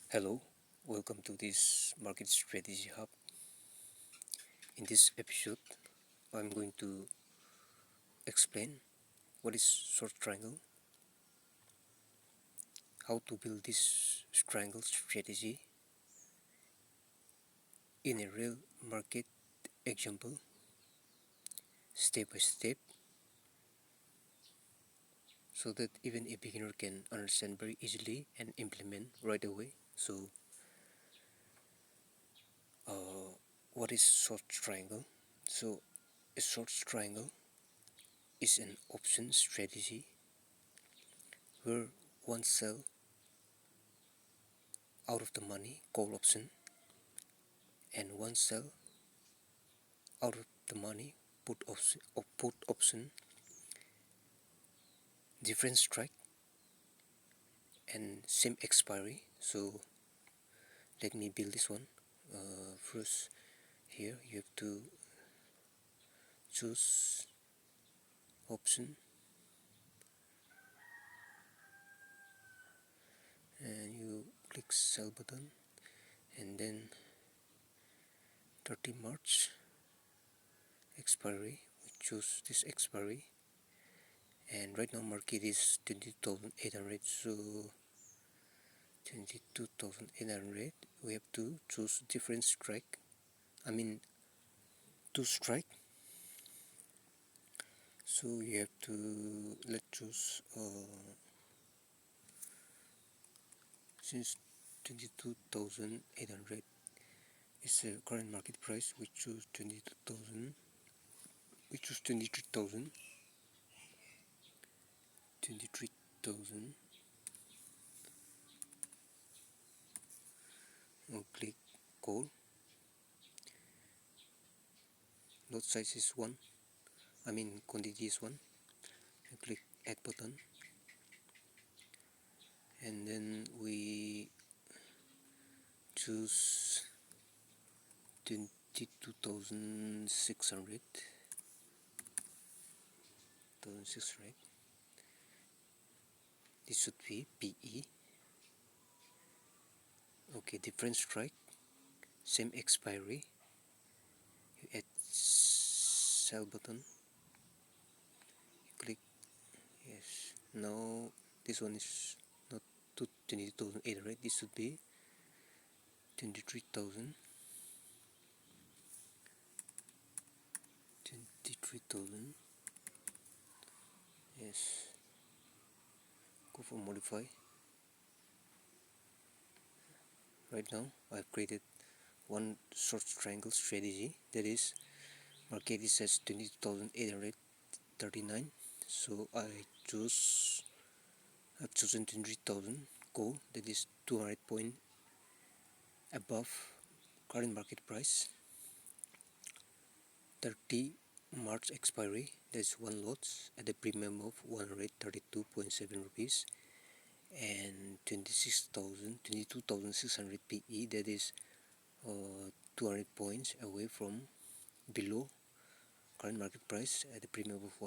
Hello, welcome to this Market Strategy Hub. In this episode, I'm going to explain what is short triangle, how to build this triangle strategy in a real market example, step by step, so that even a beginner can understand very easily and implement right away. So, what is short triangle? So, a short triangle is an option strategy where one sell out of the money call option and one sell out of the money put option, different strike and same expiry. So let me build this one. First, here you have to choose option and you click sell button, and then 30 March expiry, we choose this expiry, and right now market is 22,800. So 22,800, we have to choose different strike, I mean two strike. So you have to let's choose since 22,800 is the current market price, we choose 22,000, we choose 23,000, 23,000. We'll click call. Lot size is 1, I mean quantity is 1. You click add button, and then we choose 22,600, 1,600. This should be PE. Okay, different strike, same expiry. You add sell button, you click yes. Now this one is not 22,800, this should be 23,000, 23,000. Yes, go for modify. Right now I've created one short triangle strategy, that is market is at 22,839. So I've chosen 23,000 goal, that is 200 point above current market price. 30 March expiry, that's one lot at a premium of 132.7 rupees, and 22,600 PE, that is 200 points away from below current market price at a premium of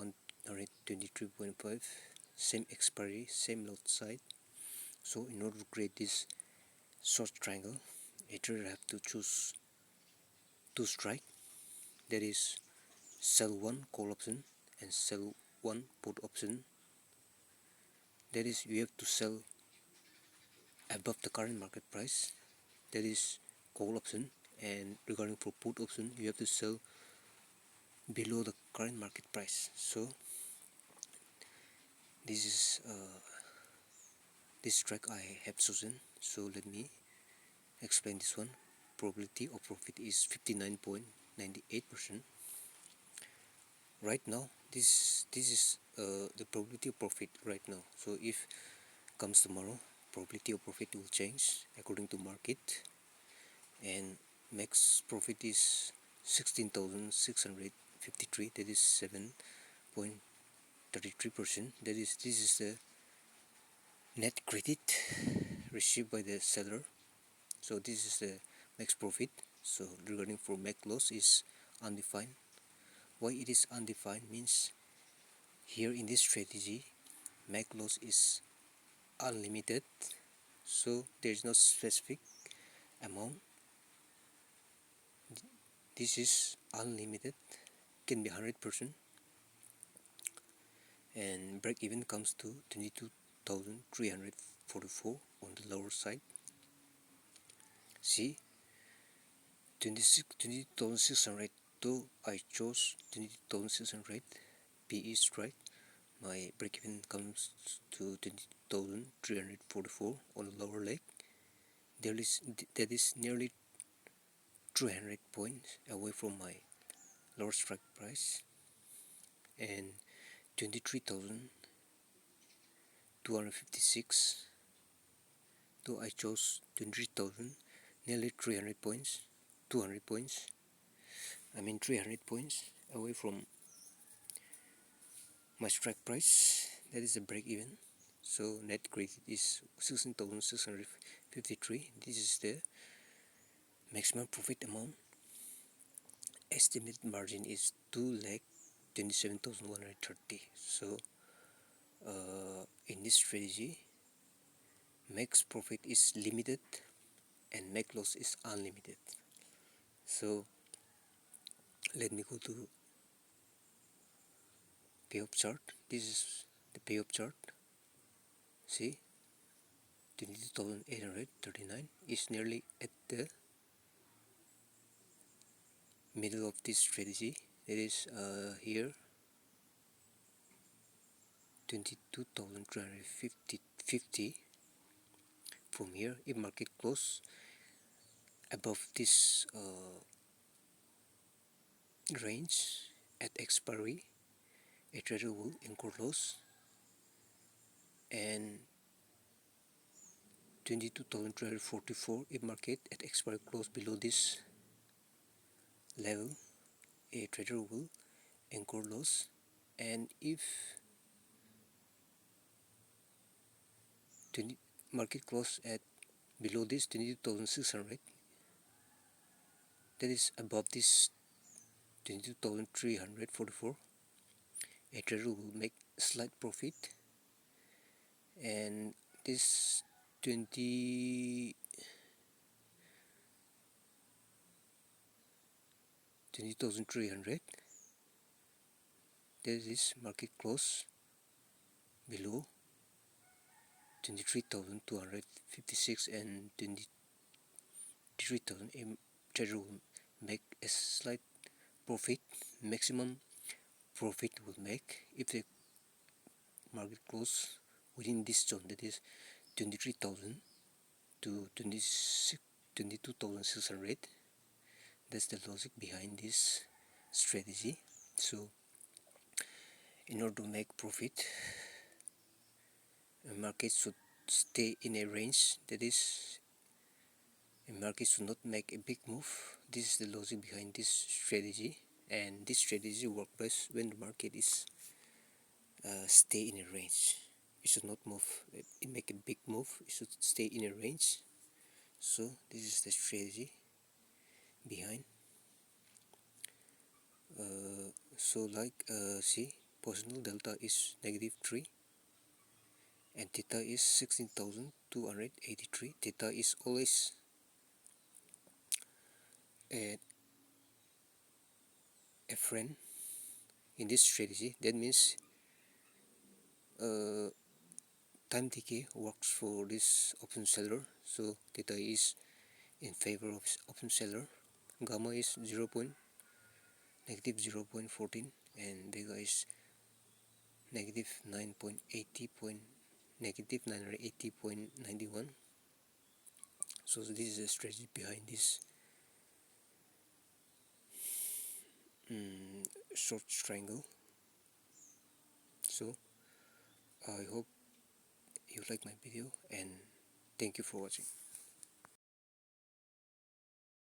123.5, same expiry, same lot size. So in order to create this short triangle, a trader have to choose two strike, that is sell one call option and sell one put option. That is, you have to sell above the current market price, that is call option, and regarding for put option, you have to sell below the current market price. So this is this strike I have chosen. So let me explain this one. Probability of profit is 59.98%. Right now, this is the probability of profit right now. So if comes tomorrow, probability of profit will change according to market, and max profit is 16,653, that is 7.33%. That is, this is the net credit received by the seller. So this is the max profit. So regarding for max loss is undefined. Why it is undefined means here in this strategy max loss is unlimited. so there is no specific amount. This is unlimited, can be 100%, and break even comes to 22,344 on the lower side. See, 22,600, though I chose 22,600 PE strike, my break even comes to 20,344 on the lower leg. That is nearly 300 points away from my lower strike price, and 23,256, though I chose 23,000, nearly 300 points, 200 points, 300 points away from my strike price. That is the break even. So net credit is 16,653. This is the maximum profit amount. Estimated margin is 2,27,130. So in this strategy, max profit is limited and max loss is unlimited. So let me go to payoff chart. This is the payoff chart. See, 22,839 is nearly at the middle of this strategy. It is here 22,350. From here, if market close above this range at expiry, a trader will incur loss, and 22,344 if market at expiry close below this level, a trader will incur loss. And if market close at below this 22,600, that is above this 22,344, a trader will make slight profit, and this 20,300, that is market close below 23,256 and 23,000, a trader will make a slight profit. Maximum profit will make if the market close within this zone, that is 23,000 to 22,600. That's the logic behind this strategy. So in order to make profit, a market should stay in a range, that is, a market should not make a big move. This is the logic behind this strategy, and this strategy works best when the market is stay in a range. It should not move, it make a big move, it should stay in a range. So this is the strategy behind. So see, positional delta is -3 and theta is 16,283. Theta is always a friend in this strategy. That means time decay works for this option seller, so theta is in favor of option seller. Gamma is -0.14 and vega is -980.91. So this is the strategy behind this short strangle. So I hope you like my video, and thank you for watching.